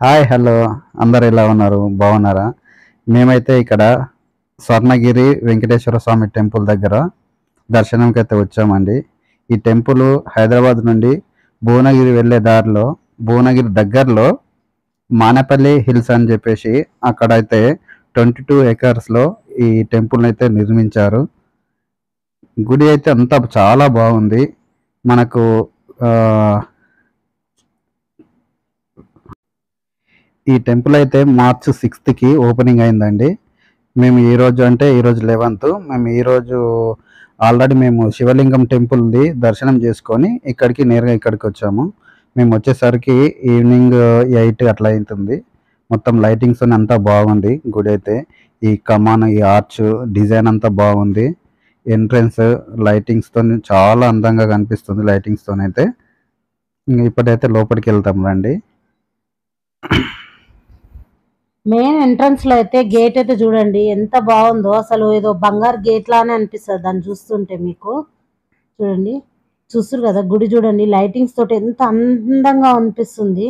Hi hello అందరు ఎలా ఉన్నారు బాగున్నారా? మేమైతే ఇక్కడ స్వర్ణగిరి వెంకటేశ్వర స్వామి టెంపుల్ దగ్గర దర్శనంకి అయితే వచ్చామండి. ఈ టెంపుల్ హైదరాబాద్ నుండి భువనగిరి వెళ్ళే దారిలో భువనగిరి దగ్గరలో మానేపల్లి హిల్స్ అని చెప్పేసి అక్కడైతే 22 ఎకర్స్లో ఈ టెంపుల్ అయితే నిర్మించారు. గుడి అయితే అంతా చాలా బాగుంది. మనకు ఆ, ఈ టెంపుల్ అయితే మార్చ్ 6కి ఓపెనింగ్ అయిందండి. మేము ఈరోజు అంటే ఈరోజు 11th మేము ఈరోజు ఆల్రెడీ మేము శివలింగం టెంపుల్ది దర్శనం చేసుకొని నేరుగా ఇక్కడికి వచ్చాము. మేము వచ్చేసరికి ఈవినింగ్ 8 అట్లా అవుతుంది. మొత్తం లైటింగ్స్ అంతా బాగుంది. గుడి అయితే ఈ కమాన్ ఈ ఆర్చ్ డిజైన్ అంతా బాగుంది. ఎంట్రన్స్ లైటింగ్స్తో చాలా అందంగా కనిపిస్తుంది. లైటింగ్స్తో అయితే ఇప్పుడైతే లోపలికి వెళ్తాం రండి. మెయిన్ ఎంట్రన్స్ లో అయితే గేట్ అయితే చూడండి ఎంత బాగుందో. అసలు ఏదో బంగారు గేట్ లానే అనిపిస్తుంది దాన్ని చూస్తుంటే. మీకు చూడండి, చూస్తారు కదా గుడి చూడండి, లైటింగ్స్ తోటి ఎంత అందంగా అనిపిస్తుంది.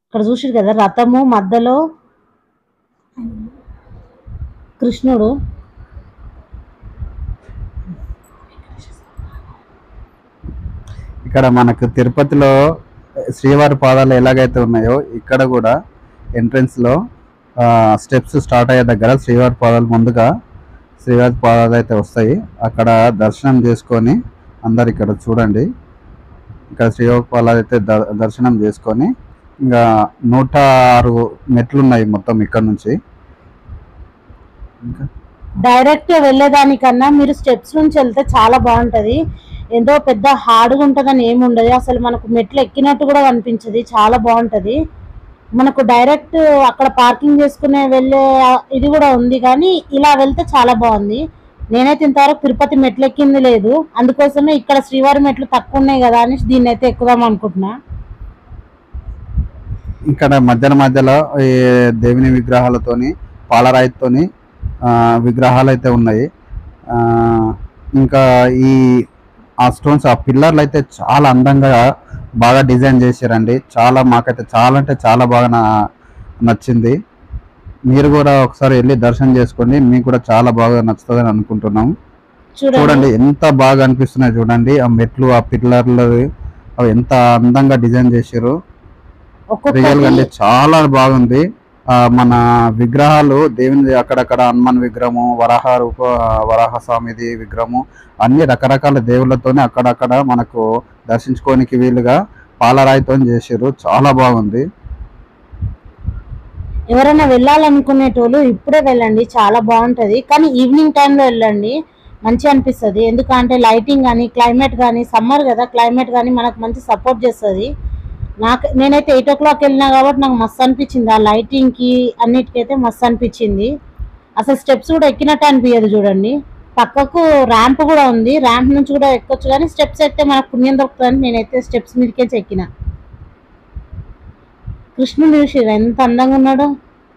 ఇక్కడ చూసారు కదా రథము మధ్యలో కృష్ణుడు. ఇక్కడ మనకు తిరుపతిలో శ్రీవారి పాదాలు ఎలాగైతే ఉన్నాయో ఇక్కడ కూడా ఎంట్రన్స్లో స్టెప్స్ స్టార్ట్ అయ్యే దగ్గర శ్రీవారి పాదాలు ముందుగా శ్రీవారి పాదాలు అయితే వస్తాయి. అక్కడ దర్శనం చేసుకొని అందరు ఇక్కడ చూడండి. ఇక్కడ శ్రీవారి పాదాలు అయితే దర్శనం చేసుకొని ఇంకా 106 మెట్లు ఉన్నాయి మొత్తం ఇక్కడ నుంచి. డైరెక్ట్ వెళ్ళేదానికన్నా మీరు స్టెప్స్ నుంచి వెళ్తే చాలా బాగుంటది. ఏదో పెద్ద హార్డ్గా ఉంటుందని ఏమి ఉండదు. అసలు మనకు మెట్లు ఎక్కినట్టు కూడా కనిపించదు. చాలా బాగుంటది. మనకు డైరెక్ట్ అక్కడ పార్కింగ్ చేసుకునే వెళ్ళే ఇది కూడా ఉంది, కానీ ఇలా వెళ్తే చాలా బాగుంది. నేనైతే ఇంతవరకు తిరుపతి మెట్లు ఎక్కింది లేదు. అందుకోసమే ఇక్కడ శ్రీవారి మెట్లు తక్కువ ఉన్నాయి కదా అని దీన్ని అయితే ఎక్కుదాం అనుకుంటున్నా. ఇక్కడ మధ్యలో ఈ దేవుని విగ్రహాలతోని పాలరాయితోని విగ్రహాలు అయితే ఉన్నాయి. ఇంకా ఆ స్టోన్స్ ఆ పిల్లర్లు అయితే చాలా అందంగా బాగా డిజైన్ చేశారండి. మాకైతే చాలా అంటే చాలా బాగా నచ్చింది. మీరు కూడా ఒకసారి వెళ్ళి దర్శనం చేసుకోండి, మీకు కూడా చాలా బాగా నచ్చుతుందని అనుకుంటున్నాం. చూడండి ఎంత బాగా అనిపిస్తున్నాయి. చూడండి ఆ మెట్లు ఆ పిల్లర్లు అవి ఎంత అందంగా డిజైన్ చేశారు. రియల్ గా అంటే చాలా బాగుంది. మన విగ్రహాలు దేవుని అక్కడక్కడ హనుమాన్ విగ్రహము, వరాహ స్వామిది విగ్రహము అన్ని రకరకాల దేవుళ్ళతోనే అక్కడక్కడ మనకు దర్శించుకోనికి వీలుగా పాలరాయితో చేసారు. చాలా బాగుంది. ఎవరైనా వెళ్ళాలనుకునేటోళ్ళు ఇప్పుడే వెళ్ళండి, చాలా బాగుంటది. కానీ ఈవినింగ్ టైంలో వెళ్ళండి, మంచి అనిపిస్తుంది. ఎందుకంటే లైటింగ్ కానీ క్లైమేట్ కానీ, సమ్మర్ కదా క్లైమేట్ కానీ మనకు మంచి సపోర్ట్ చేస్తుంది. నేనైతే 8 o'clock వెళ్ళినా కాబట్టి నాకు మస్తు అనిపించింది. ఆ లైటింగ్కి అన్నిటికైతే మస్తు అనిపించింది. అసలు స్టెప్స్ కూడా ఎక్కినట్టు అనిపించదు. చూడండి పక్కకు ర్యాంప్ కూడా ఉంది, ర్యాంప్ నుంచి కూడా ఎక్కొచ్చు, కానీ స్టెప్స్ ఎక్కితే మనకు పుణ్యం దొరుకుతుందని నేనైతే స్టెప్స్ మీదకే ఎక్కిన. కృష్ణుడు చూసిరా ఎంత అందంగా ఉన్నాడు.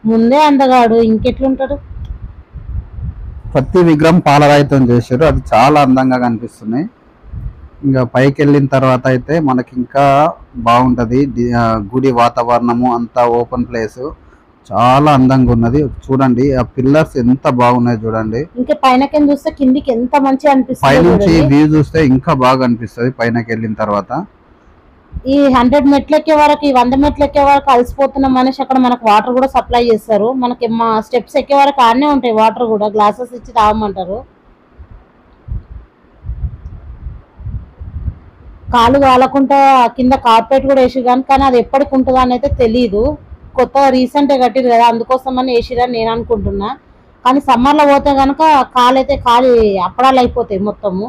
ముందే అందగాడు, ఇంకెట్లుంటాడు. ప్రతి విగ్రహం పాలరాయితో చేశారు. అది చాలా అందంగా కనిపిస్తున్నాయి. ఇంకా పైకి వెళ్ళిన తర్వాత అయితే మనకి ఇంకా బాగుంటది. గుడి వాతావరణము అంతా ఓపెన్ ప్లేస్ చాలా అందంగా ఉన్నది. చూడండి ఆ పిల్లర్స్ ఎంత బాగున్నాయి. చూడండి ఇంకా పైనకి చూస్తే కిందికి ఎంత మంచి అనిపిస్తుంది. పైనుంచి వ్యూ చూస్తే ఇంకా బాగా అనిపిస్తుంది. పైనకి వెళ్ళిన తర్వాత ఈ 100 మెట్లు ఎక్కే వరకు, ఈ 100 మెట్లు ఎక్కే వరకు అలసిపోతున్న మనిషి అక్కడ మనకు వాటర్ కూడా సప్లై చేస్తారు. మనకి మా స్టెప్స్ ఎక్కే వరకు ఆడనే ఉంటాయి వాటర్ కూడా, గ్లాసెస్ ఇచ్చి తాగమంటారు. కాలు కాలకుండా కింద కార్పెట్ కూడా వేసి కానీ అది ఎప్పటికి ఉంటుందా అని అయితే తెలియదు. కొత్తగా రీసెంట్గా కట్టిరు కదా, అందుకోసం అని వేసిరని నేను అనుకుంటున్నా. కానీ సమ్మర్లో పోతే కనుక కాలైతే కాలి అప్పడాలు అయిపోతాయి మొత్తము.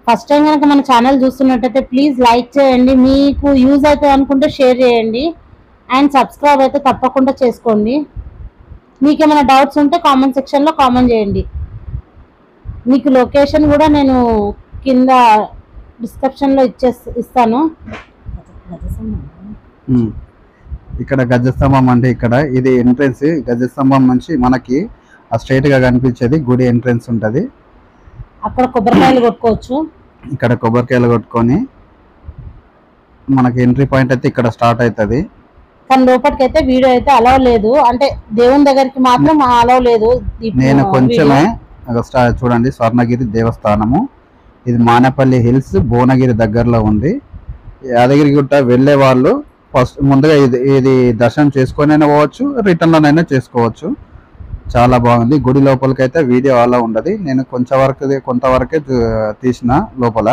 ఫస్ట్ టైం కనుక మన ఛానల్ చూస్తున్నట్టయితే ప్లీజ్ లైక్ చేయండి, మీకు యూజ్ అవుతుంది అనుకుంటే షేర్ చేయండి, అండ్ సబ్స్క్రైబ్ అయితే తప్పకుండా చేసుకోండి. మీకు ఏమైనా డౌట్స్ ఉంటే కామెంట్ సెక్షన్లో కామెంట్ చేయండి. మీకు లొకేషన్ కూడా నేను కింద డిస్క్రిప్షన్లో ఇస్తాను. ఇక్కడ గజస్తంభం అంటే ఇక్కడ ఇది ఎంట్రెన్స్. గజస్తంభం నుంచి మనకి ఆ స్ట్రైట్ గా కనిపించేది గుడి ఎంట్రెన్స్ ఉంటది. అక్కడ కొబ్బరికాయలు కొట్టుకోవచ్చు. ఇక్కడ కొబ్బరికాయలు కొట్టుకొని మనకి ఎంట్రీ పాయింట్ అయితే ఇక్కడ స్టార్ట్ అవుతుంది. కానీ లోపలికి అయితే వీడియో అయితే అలౌ లేదు, అంటే దేవుని దగ్గరికి మాత్రం అలౌ లేదు. నేను కొంచెమే చూడండి, స్వర్ణగిరి దేవస్థానము. ఇది మానేపల్లి హిల్స్, భువనగిరి దగ్గరలో ఉంది. యాదగిరి గుట్ట వెళ్ళే వాళ్ళు ఫస్ట్ ముందుగా ఇది దర్శనం చేసుకొని పోవచ్చు, రిటర్న్ లోనైనా చేసుకోవచ్చు. చాలా బాగుంది. గుడి లోపలికైతే వీడియో అలా ఉండదు. నేను కొంతవరకే తీసిన లోపల.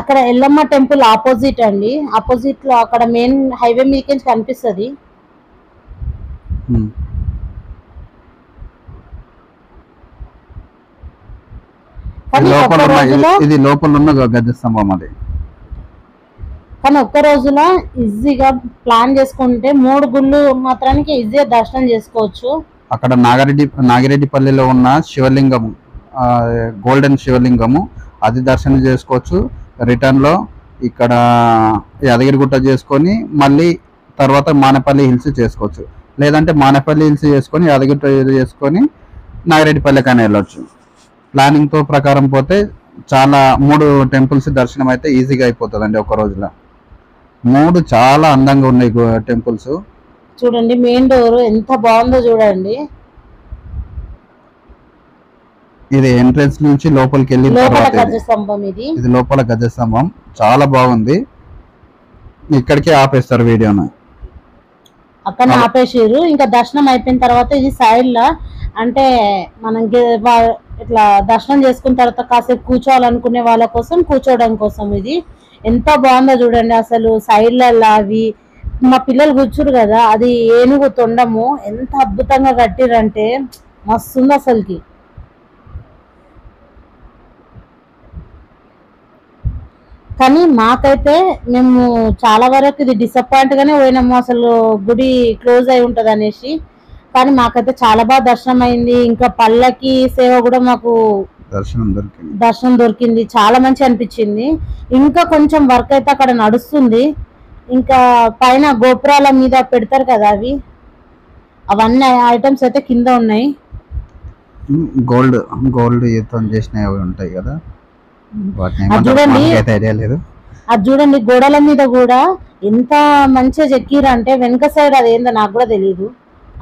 అక్కడ ఎల్లమ్మ టెంపుల్ ఆపోజిట్ అండి, ఆపోజిట్ లో అక్కడ మెయిన్ హైవే మీదకి కనిపిస్తుంది. ఇది లోపల ఉన్న గజస్తంభం అది. కానీ ఒక్క రోజులో ఈజీగా ప్లాన్ చేసుకుంటే 3 గుళ్ళు మాత్రానికి ఈజీగా దర్శనం చేసుకోవచ్చు. అక్కడ నాగిరెడ్డిపల్లిలో ఉన్న శివలింగము, గోల్డెన్ శివలింగము, అది దర్శనం చేసుకోవచ్చు. రిటర్న్ లో ఇక్కడ యాదగిరిగుట్ట చేసుకొని మళ్ళీ తర్వాత మానేపల్లి హిల్స్ చేసుకోవచ్చు. లేదంటే మానేపల్లి హిల్స్ చేసుకొని యాదగిరిగుట్ట చేసుకొని నాగిరెడ్డిపల్లికైనా వెళ్ళొచ్చు. ప్లానింగ్ తో ప్రకారం పోతే చాలా 3 టెంపుల్స్ దర్శనం అయితే ఈజీగా అయిపోతుందండి ఒక రోజులో. 3 చాలా అందంగా ఉన్నాయి టెంపుల్స్. చూడండి మెయిన్ డోర్ ఎంత బాగుందో చూడండి. ఇది ఎంట్రన్స్ నుంచి లోపలికి వెళ్ళిన తర్వాత ఇది లోపల గజస్తంభం చాలా బాగుంది. ఇక్కడికే ఆపేస్తారు వీడియోను, అక్కడ ఆపేసారు. ఇంకా దర్శనం అయిపోయిన తర్వాత ఇది సైడ్ లా, అంటే మనం ఇట్లా దర్శనం చేసుకున్న తర్వాత కాసేపు కూర్చోవాలనుకునే వాళ్ళ కోసం కూర్చోవడం కోసం ఇది ఎంత బాగుందో చూడండి. అసలు సైడ్ లలో అవి మా పిల్లలు కూర్చురు కదా, అది ఏనుగు తొండము ఎంత అద్భుతంగా కట్టిరంటే మస్తుంది అసలుకి. కానీ మాకైతే మేము చాలా వరకు ఇది డిసప్పాయింట్ గానే పోయినాము, అసలు గుడి క్లోజ్ అయి ఉంటది అనేసి. కానీ మాకైతే చాలా బాగా దర్శనం అయింది. ఇంకా పల్లకి సేవ కూడా మాకు దర్శనం దొరికింది, చాలా మంచి అనిపించింది. ఇంకా కొంచెం వర్క్ అయితే అక్కడ నడుస్తుంది. ఇంకా పైన గోపురాల మీద పెడతారు కదా అవన్నీ ఐటమ్స్ అయితే కింద ఉన్నాయి. గోల్డ్ చేసినవి ఉంటాయి కదా, అది చూడండి గోడల మీద కూడా ఎంత మంచిగా చెక్కిరు అంటే వెనక సైడ్ అది ఏందో నాకు కూడా తెలియదు.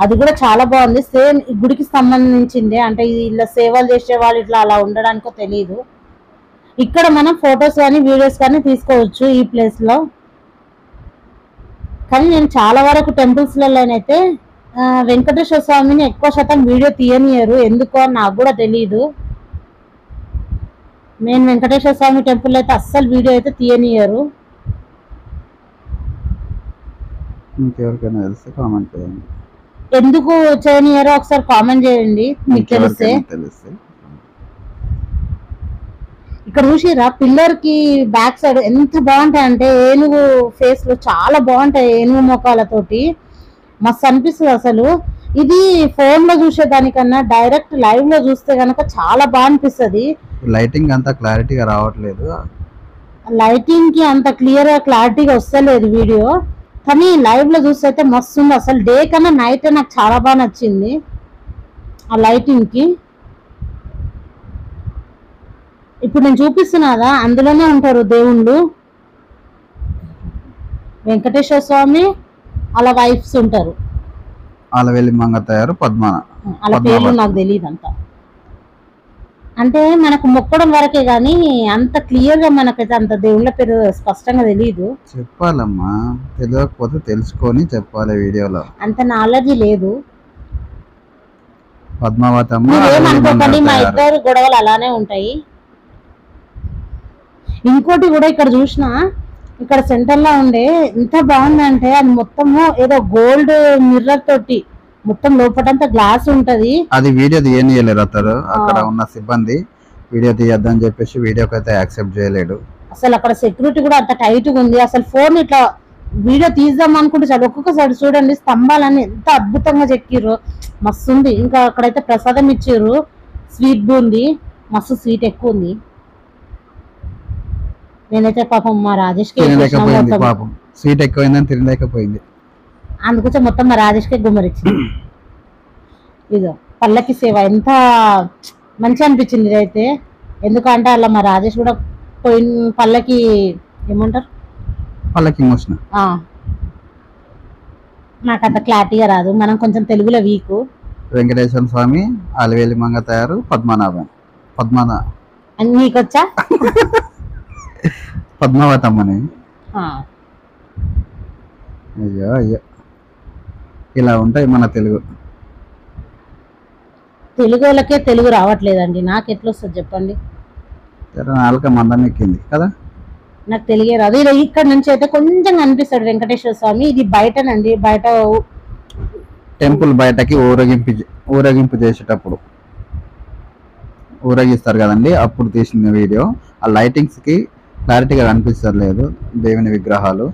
అది కూడా చాలా బాగుంది. సేమ్ ఈ గుడికి సంబంధించింది, అంటే ఇలా సేవలు చేసే వాళ్ళు ఇట్లా అలా ఉండడానికో తెలియదు. ఇక్కడ మనం ఫొటోస్ కానీ వీడియోస్ కానీ తీసుకోవచ్చు ఈ ప్లేస్ లో. కానీ నేను చాలా వరకు టెంపుల్స్ లోనైతే వెంకటేశ్వర స్వామిని ఎక్కువ శాతం వీడియో తీయనియరు, ఎందుకో నాకు కూడా తెలియదు. మెయిన్ వెంకటేశ్వర స్వామి టెంపుల్ అయితే అస్సలు వీడియో అయితే తీయనియరు. ఎందుకు చేయనియరో ఒకసారి కామెంట్ చేయండి, మీకు తెలిస్తే. ఇక్కడ చూసిరా పిల్లర్ కి బ్యాక్ సైడ్ ఎంత బాగుంటాయి అంటే ఏనుగు ఫేస్ లో చాలా బాగుంటాయి, ఏనుగు మోకాలతోటి మస్తు అనిపిస్తుంది అసలు. ఇది ఫోన్ లో చూసేదానికన్నా డైరెక్ట్ లైవ్ లో చూస్తే గనక చాలా బాగా అనిపిస్తుంది. లైటింగ్ అంత క్లారిటీగా రావట్లేదు, లైటింగ్ కి అంత క్లారిటీగా వస్తలేదు వీడియో. కానీ లైవ్ లో చూస్తే అయితే మస్తు ఉంది అసలు. డే కన్నా నైట్ నాకు చాలా బాగా నచ్చింది ఆ లైటింగ్ కి. ఇప్పుడు నేను చూపిస్తున్నాదా, అందులోనే ఉంటారు దేవుళ్ళు. వెంకటేశ్వర స్వామి అలా వైఫ్స్ ఉంటారు. ఆలవేలి మంగ తయారు పద్మ, అలా పేర్లు నాకు తెలియదు అంత. అంటే మనకు మొక్కడం వరకే గానీ అంత క్లియర్ గా మనకైతే అంత దేవుళ్ళ పేరు స్పష్టంగా తెలియదు. చెప్పాలమ్మా, తెలియకపోతే తెలుసుకొని చెప్పాలి వీడియోలో. అంత నాలెడ్జ్ లేదు. పద్మావతమ్మ ఏమనుకోకండి, మా ఇద్దరు గొడవలు అలానే ఉంటాయి. ఇంకోటి కూడా ఇక్కడ చూసిన, ఇక్కడ సెంటర్ లో ఉండే ఎంత బాగుందంటే అది మొత్తము ఏదో గోల్డ్ మిర్రర్ తోటి మొత్తం లోపటంతా గ్లాస్ ఉంటది. అది వీడియో తీయనియలేరు అతను, అక్కడ ఉన్న సిబ్బంది వీడియో తీయద్దని చెప్పేసి వీడియోకి అయితే యాక్సెప్ట్ చేయలేడు. అసలు అక్కడ సెక్యూరిటీ కూడా అంత టైట్ గా ఉంది. అసలు ఫోన్ ఇట్లా వీడియో తీద్దాం అనుకుంటే చాలు, ఒక్కొక్కసారి చూడండి స్తంభాలన్నీ ఎంత అద్భుతంగా చెక్కిర్రు, మస్తు ఉంది. ఇంకా అక్కడైతే ప్రసాదం ఇచ్చిర్రు, స్వీట్ బూంది, మస్తు స్వీట్ ఎక్కువ ఉంది. నేనైతే పాపం మా రాజేష్ కి పాపం స్వీట్ ఎక్కువైందని తినలేకపోయింది. అందుకోసం మొత్తం మా రాజేష్కే గుమ్మరిచ్చింది. ఇదో పల్లకి సేవ ఎంత మంచి అనిపించింది ఇదైతే. ఎందుకంటే అలా మా రాజేష్ కూడా పోయిన పల్లకి ఏమంటారు, పల్లకి మోసిన. నాకు అంత క్లారిటీగా రాదు, మనం కొంచెం తెలుగులో వీకు. వెంకటేశ్వర స్వామి, అలివేలి మంగ తయారు, పద్మనాభం. నీకొచ్చా? పద్మావతమ్మని. అయ్యో అయ్యో, ఇలా ఉంటాయి మన తెలుగు. తెలుగు వాళ్ళకే తెలుగు రావట్లేదండి, నాకు ఎట్లా వస్తుంది చెప్పండి. నాలుక మందం ఎక్కింది కదా, నాకు తెలుగే రాదు. ఇలా ఇక్కడ నుంచి అయితే కొంచెం కనిపిస్తాడు వెంకటేశ్వర స్వామి. ఇది బయటనండి, బయట టెంపుల్ బయటకి ఊరేగింపు చేసేటప్పుడు ఊరేగిస్తారు కదండి, అప్పుడు తీసిన వీడియో. ఆ లైటింగ్స్ కి క్లారిటీగా కనిపిస్తలేదు దేవుని విగ్రహాలు.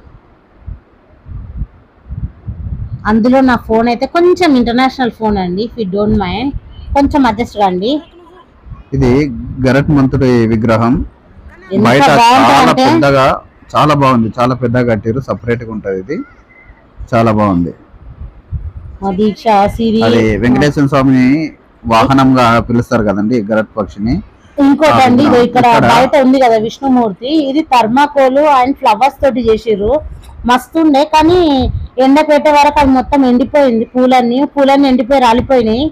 అందులో నా ఫోన్ అయితే కొంచెం ఇంటర్నేషనల్ ఫోన్ అండి, ఇఫ్ యూ డోంట్ మైండ్ కొంచెం అడ్జస్ట్ కండి. ఇది గరట్ మంతుడి విగ్రహం. బయట చాలా పెద్దగా, చాలా బాగుంది, చాలా పెద్దగా కట్టారు, సపరేట్ గా ఉంటది. ఇది చాలా బాగుంది. అది వెంకటేశ్వర స్వామిని వాహనంగా పిలుస్తారు కదండి గరట్ పక్షిని. ఇంకోటి అండి, ఇక్కడ బయట ఉంది కదా విష్ణుమూర్తి, ఇది థర్మాకోల్ అండ్ ఫ్లవర్స్ తోటి చేసిర్రు, మస్తు ఉండే. కానీ ఎండకు పెట్టే వరకు అది మొత్తం ఎండిపోయింది, పూలన్నీ ఎండిపోయి రాలిపోయినాయి.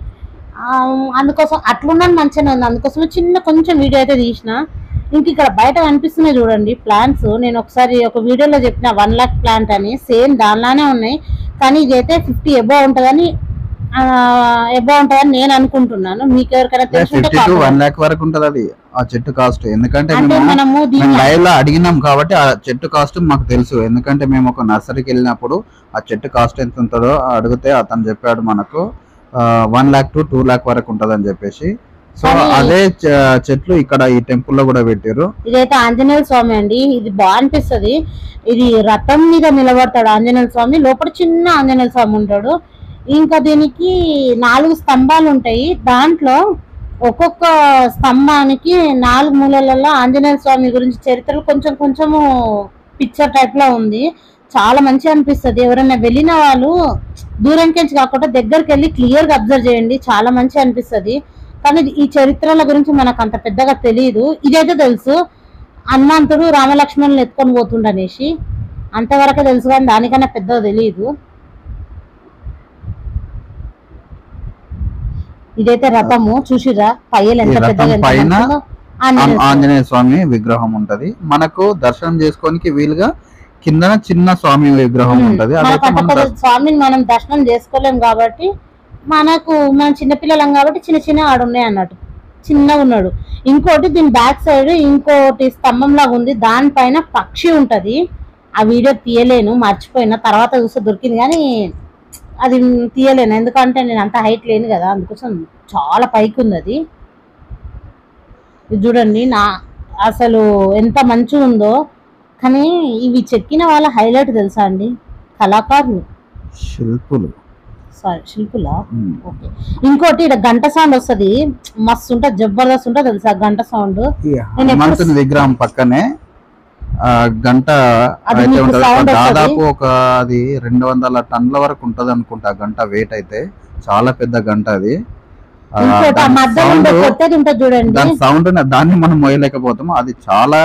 అందుకోసం అట్లున్నది మంచిగానే ఉంది, అందుకోసం చిన్న కొంచెం వీడియో అయితే తీసిన. ఇంక ఇక్కడ బయట కనిపిస్తున్నాయి చూడండి ప్లాంట్స్. నేను ఒకసారి ఒక వీడియోలో చెప్పిన 1 lakh ప్లాంట్ అని, సేమ్ దానిలానే ఉన్నాయి. కానీ ఇదైతే 50 above ఉంటుందని నేను అనుకుంటున్నాను. మీకు ఎవరికైనా తెలిసి 1 lakh వరకు ఉంటది అది ఆ చెట్టు కాస్ట్. ఎందుకంటే మేము లైవ్ లో అడిగినాం కాబట్టి ఆ చెట్టు కాస్ట్ మాకు తెలుసు. ఎందుకంటే మేము ఒక నర్సరీకి వెళ్ళినప్పుడు ఆ చెట్టు కాస్ట్ ఎంత ఉంటుందో అడిగితే అతను చెప్పాడు మనకు 1 lakh to 2 lakh వరకు ఉంటదని చెప్పేసి. సో అదే చెట్లు ఇక్కడ ఈ టెంపుల్ లో కూడా పెట్టారు. ఇదైతే ఆంజనేయ స్వామి అండి, ఇది బాగా అనిపిస్తుంది. ఇది రథం మీద నిలబడతాడు ఆంజనేయ స్వామి, లోపల చిన్న ఆంజనేయ స్వామి ఉంటాడు. ఇంకా దీనికి 4 స్తంభాలు ఉంటాయి. దాంట్లో ఒక్కొక్క స్తంభానికి 4 మూలలలో ఆంజనేయ స్వామి గురించి చరిత్రలు కొంచెం కొంచెము పిక్చర్ టైప్ లో ఉంది. చాలా మంచిగా అనిపిస్తుంది. ఎవరైనా వెళ్ళిన వాళ్ళు దూరంకి కాకుండా దగ్గరికి వెళ్ళి క్లియర్ గా అబ్జర్వ్ చేయండి, చాలా మంచిగా అనిపిస్తుంది. కానీ ఈ చరిత్రల గురించి మనకు అంత పెద్దగా తెలియదు. ఇదైతే తెలుసు, హనుమంతుడు రామలక్ష్మణులు ఎత్తుకొని పోతుండనేసి అంతవరకే తెలుసు, కానీ దానికన్నా పెద్దగా తెలియదు. ఇదైతే రథము చూసిరా, పయ్యలు ఎంత పెద్దగా. ఆంజనేయ స్వామి విగ్రహం ఉంటది, మనకు దర్శనం చేసుకోనికి వీలుగా కింద చిన్న స్వామి విగ్రహం ఉంటది. స్వామిని మనం దర్శనం చేసుకోలేం కాబట్టి మనం చిన్నపిల్లలం కాబట్టి చిన్న చిన్న ఆడున్నాయి అన్నట్టు, చిన్నగా ఉన్నాడు. ఇంకోటి దీని బ్యాక్ సైడ్ ఇంకోటి స్తంభం లాగా ఉంది, దానిపైన పక్షి ఉంటది. ఆ వీడియో తీయలేను, మర్చిపోయినా, తర్వాత చూస్తే దొరికింది కానీ అది తీయలేను, ఎందుకంటే నేను అంత హైట్ లేను కదా, అందుకోసం చాలా పైకి ఉంది అది. ఇది చూడండి, అసలు ఎంత మంచిగా ఉందో. కానీ ఇవి చెక్కిన వాళ్ళ హైలైట్ తెలుసా అండి, కళాకారులు, శిల్పులా. ఓకే. ఇంకోటి ఇక్కడ గంట సౌండ్ వస్తుంది, మస్తు ఉంటుంది, జబర్దస్త్ ఉంటుంది తెలుసా గంట సౌండ్. విగ్రహం పక్కనే గంట దాదాపు అది 200 టన్నుల వరకు ఉంటది అనుకుంటా గంట వెయిట్ అయితే. చాలా పెద్ద గంట అది. దాని సౌండ్ దాన్ని మనం మోయలేకపోతాము, అది చాలా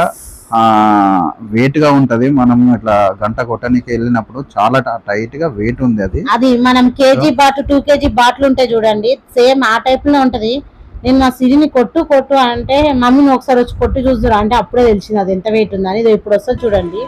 వెయిట్ గా ఉంటది. మనం ఇట్లా గంట కొట్టడానికి వెళ్ళినప్పుడు చాలా టైట్ గా వెయిట్ ఉంది అది. అది మనం కేజీ బాట్లు 2 kg బాట్లు ఉంటాయి చూడండి, సేమ్ ఆ టైప్ లో ఉంటది. నేను మా సిరిని కొట్టు అంటే మమ్మీని ఒకసారి వచ్చి కొట్టి చూస్తురా అంటే అప్పుడే తెలిసింది అది ఎంత వెయిట్ ఉందని. ఇది ఇప్పుడు వస్తుంది చూడండి.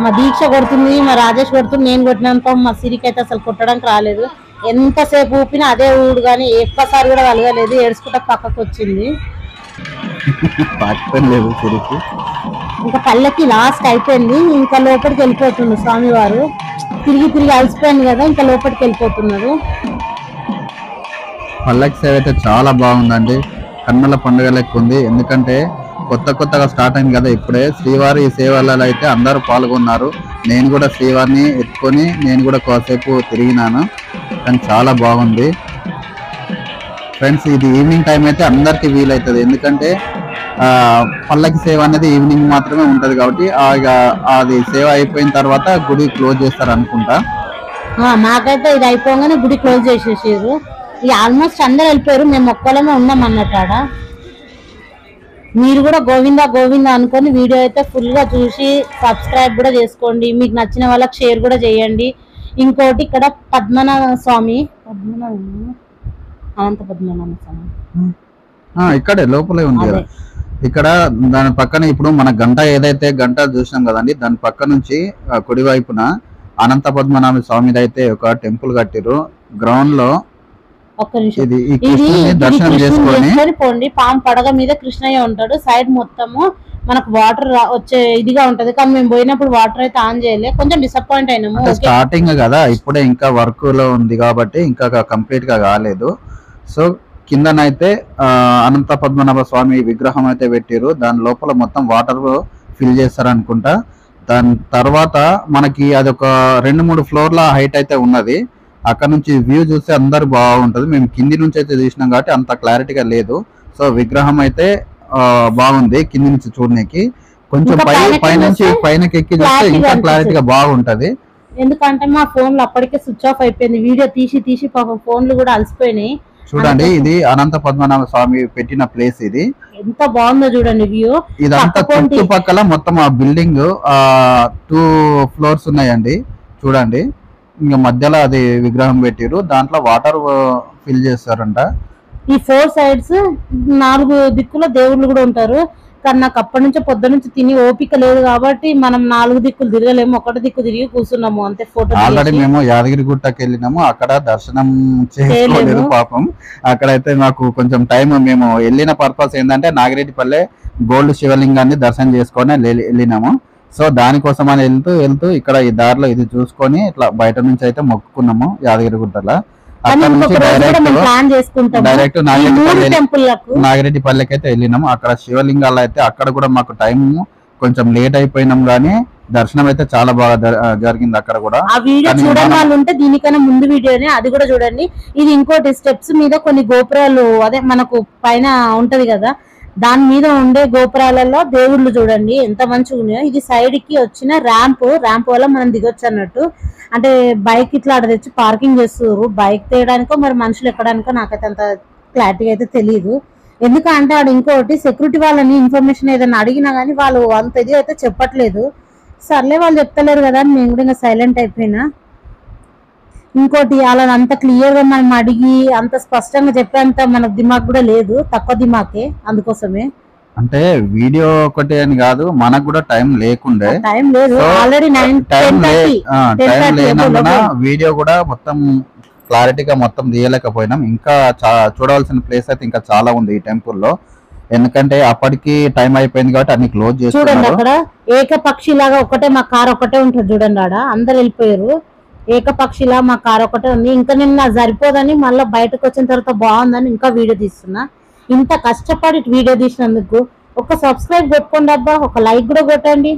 మా దీక్ష కొడుతుంది, మా రాజేష్ కొడుతుంది, నేను కొట్టినంత మా సిరికి అయితే అసలు కొట్టడానికి రాలేదు. ఎంతసేపు ఊపినా అదే ఊడు, కానీ ఎక్కువసారి కూడా కలగలేదు, ఏడ్చుకుంటా పక్కకు వచ్చింది. ఇంకా పల్లకి లాస్ట్ అయిపోయింది, ఇంకా లోపలికి వెళ్ళిపోతుంది స్వామివారు. తిరిగి అలసిపోయింది కదా, ఇంకా లోపలికి వెళ్ళిపోతున్నారు. పల్లకి సేవ అయితే చాలా బాగుందండి, కన్నుల పండుగ లెక్క ఉంది. ఎందుకంటే కొత్తగా స్టార్ట్ అయింది కదా ఇప్పుడే. శ్రీవారి సేవలలో అయితే అందరూ పాల్గొన్నారు. నేను కూడా శ్రీవారిని ఎత్తుకొని నేను కూడా కాసేపు తిరిగినాను, కానీ చాలా బాగుంది. ఫ్రెండ్స్ ఇది ఈవినింగ్ టైం అయితే అందరికి వీలవుతుంది, ఎందుకంటే పల్లకి సేవ అనేది ఈవినింగ్ మాత్రమే ఉంటది కాబట్టి అది సేవ అయిపోయిన తర్వాత గుడి క్లోజ్ చేస్తారు అనుకుంటా. మాకైతే ఇది అయిపోగానే గుడి క్లోజ్ చేసేసారు. ఇక ఆల్మోస్ట్ అందరు వెళ్ళిపోయారు, మేము ఒక్కలమే ఉన్నాం అన్నట్టాడ. మీరు కూడా గోవిందా గోవిందా అనుకొని వీడియో అయితే ఫుల్ గా చూసి సబ్స్క్రైబ్ కూడా చేసుకోండి. మీకు నచ్చిన వాళ్ళకి షేర్ కూడా చేయండి. ఇంకోటి ఇక్కడ పద్మనాభ స్వామి, అనంత పద్మనాభ స్వామి ఇక్కడే లోపలే ఉంది కదా. ఇక్కడ దాని పక్కన ఇప్పుడు మన గంట ఏదైతే గంట చూసినాం కదండి, దాని పక్క నుంచి కుడి వైపున అనంత పద్మనాభ స్వామి అయితే ఒక టెంపుల్ కట్టిరు గ్రౌండ్ లో. దర్శనం చేసుకొని పోండి. పాము పడగ మీద కృష్ణయ్య ఉంటాడు, సైడ్ మొత్తము మనకు వాటర్ వచ్చే ఇదిగా ఉంటది. కానీ మేము పోయినప్పుడు వాటర్ అయితే ఆన్ చేయలే, కొంచెం డిసప్పాయింట్ అయినాము. స్టార్టింగ్ కదా, ఇప్పుడే ఇంకా వర్క్ లో ఉంది కాబట్టి ఇంకా కంప్లీట్ గా కాలేదు. సో కిందనైతే అనంత పద్మనాభ స్వామి విగ్రహం అయితే పెట్టారు, దాని లోపల మొత్తం వాటర్ ఫిల్ చేస్తారు అనుకుంటా. దాని తర్వాత మనకి అదొక 2-3 ఫ్లోర్ల హైట్ అయితే ఉన్నది. అక్కడ నుంచి వ్యూ చూస్తే అందరు బాగుంటది. మేము కింది నుంచి అయితే చూసినాం కాబట్టి అంత క్లారిటీగా లేదు. సో విగ్రహం అయితే బాగుంది కింది నుంచి చూడడానికి. కొంచెం పైనకి ఎక్కి చూస్తే ఇంకా క్లారిటీగా బాగుంటది. ఎందుకంటే మా ఫోన్లు అప్పటికే స్విచ్ ఆఫ్ అయిపోయింది, వీడియో తీసి పాపం ఫోన్లు కూడా అలసిపోయినాయి. చూడండి, ఇది అనంత పద్మనాభ స్వామి పెట్టిన ప్లేస్. ఇది ఎంత బాగుందో చూడండి వ్యూ. ఇదంతా చుట్టుపక్కల మొత్తం ఆ బిల్డింగ్ 2 ఫ్లోర్స్ ఉన్నాయండి. చూడండి, ఇంకా మధ్యలో అది విగ్రహం పెట్టిరు, దాంట్లో వాటర్ ఫిల్ చేస్తారంట. ఈ 4 సైడ్స్ 4 దిక్కుల దేవుళ్ళు కూడా ఉంటారు. కానీ నాకు అప్పటి నుంచి పొద్దు నుంచి తిని ఓపిక లేదు కాబట్టి మనం 4 దిక్కులు తిరగలేము, ఒకటి దిక్కు తిరిగి కూర్చున్నాము అంతే. ఫోటో ఆల్రెడీ మేము యాదగిరి గుట్టకి వెళ్ళినాము, అక్కడ దర్శనం చేసుకోలేదు పాపం. అక్కడైతే మాకు కొంచెం టైం, మేము వెళ్ళిన పర్పస్ ఏంటంటే నాగిరెడ్డిపల్లె గోల్డ్ శివలింగాన్ని దర్శనం చేసుకొని వెళ్ళినాము. సో దానికోసం అని వెళ్తూ ఇక్కడ ఈ దారిలో ఇది చూసుకొని ఇట్లా బయట నుంచి అయితే మొక్కుకున్నాము యాదగిరి గుట్టలో. అక్కడ నుంచి డైరెక్ట్ నాగిరెడ్డిపల్లెకి అయితే వెళ్ళినాము. అక్కడ శివలింగాలు అయితే అక్కడ కూడా మాకు టైం కొంచెం లేట్ అయిపోయినాం, కానీ దర్శనం అయితే చాలా బాగా జరిగింది అక్కడ కూడా. ఆ వీడియో చూడని వాళ్ళు ఉంటే దీనికన్నా ముందు వీడియోనే అది కూడా చూడండి. ఇది ఇంకోటి స్టెప్స్ మీద కొన్ని గోపురాలు, అదే మనకు పైన ఉంటది కదా, దాని మీద ఉండే గోపురాలలో దేవుళ్ళు చూడండి ఎంత మంచిగా ఉన్నాయో. ఇది సైడ్ కి వచ్చిన ర్యాంప్ వల్ల మనం దిగొచ్చు అన్నట్టు. అంటే బైక్ ఇట్లా అక్కడ తెచ్చి పార్కింగ్ చేస్తారు, బైక్ తీయడానికో మరి మనుషులు ఎక్కడానికో నాకైతే అంత క్లారిటీగా అయితే తెలియదు. ఎందుకంటే ఆడ ఇంకోటి సెక్యూరిటీ వాళ్ళని ఇన్ఫర్మేషన్ ఏదైనా అడిగినా గానీ వాళ్ళు అంత ఇది అయితే చెప్పట్లేదు. సర్లే వాళ్ళు చెప్తలేరు కదా అని నేను కూడా ఇంకా సైలెంట్ అయిపోయినా. ఇంకోటి అలా అంత క్లియర్ గా మనం అడిగి అంత స్పష్టంగా చెప్పేంత మన దిమాగ్ కూడా లేదు, తక్కువ దిమాకే. అందుకోసమే అంటే వీడియో ఒకటి అని కాదు, మనకు కూడా టైం లేకుండే, టైం లేదు. ఆల్రెడీ టైం లేనందున వీడియో కూడా మొత్తం క్లారిటీగా మొత్తం తీయలేకపోయినాం. ఇంకా చూడవలసిన ప్లేస్ అయితే ఇంకా చాలా ఉంది ఈ టెంపుల్ లో, ఎందుకంటే అప్పటికి టైం అయిపోయింది కాబట్టి అన్ని క్లోజ్ చేసి. చూడండి అక్కడ ఏకపక్షి లాగా ఒకటే మా కార్ ఒకటే ఉంటుంది చూడండి, ఆడ అందరు వెళ్ళిపోయారు. ఏకపక్షిలా మా కార్ ఒకటే ఉంది. ఇంకా నిన్న సరిపోదని మళ్ళీ బయటకు వచ్చిన తర్వాత బాగుందని ఇంకా వీడియో తీస్తున్నా. ఇంత కష్టపడి వీడియో తీసినందుకు ఒక సబ్స్క్రైబ్ కొట్టుకోండి అబ్బా, ఒక లైక్ కూడా కొట్టండి.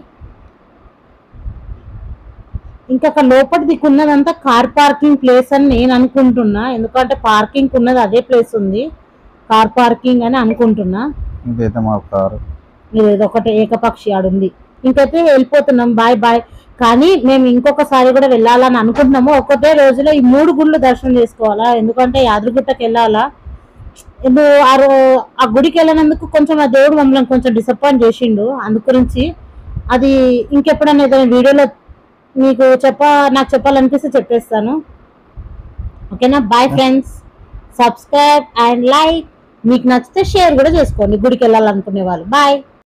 ఇంకా అక్కడ లోపలి దిక్కు ఉన్నదంతా కార్ పార్కింగ్ ప్లేస్ అని నేను అనుకుంటున్నా, ఎందుకంటే పార్కింగ్ ఉన్నది అదే ప్లేస్ ఉంది, కార్ పార్కింగ్ అని అనుకుంటున్నా. ఇది ఒకటి ఏకపక్షి ఆడుంది. ఇంకైతే వెళ్ళిపోతున్నాం, బాయ్ బాయ్. కానీ మేము ఇంకొకసారి కూడా వెళ్ళాలని అనుకుంటున్నాము. ఒకటే రోజులో ఈ 3 గుళ్ళు దర్శనం చేసుకోవాలా, ఎందుకంటే యాదగిరిగుట్టకి వెళ్ళాలా. ఇప్పుడు ఆ గుడికి వెళ్ళినందుకు కొంచెం ఆ దేవుడు మమ్మల్ని కొంచెం డిసప్పాయింట్ చేసిండు, అందుగురించి అది ఇంకెప్పుడన్నా ఏదైనా వీడియోలో మీకు నాకు చెప్పాలనిపిస్తే చెప్పేస్తాను. ఓకేనా, bye friends. Subscribe and like, మీకు నచ్చితే షేర్ కూడా చేసుకోండి గుడికి వెళ్ళాలనుకునే వాళ్ళు. బాయ్.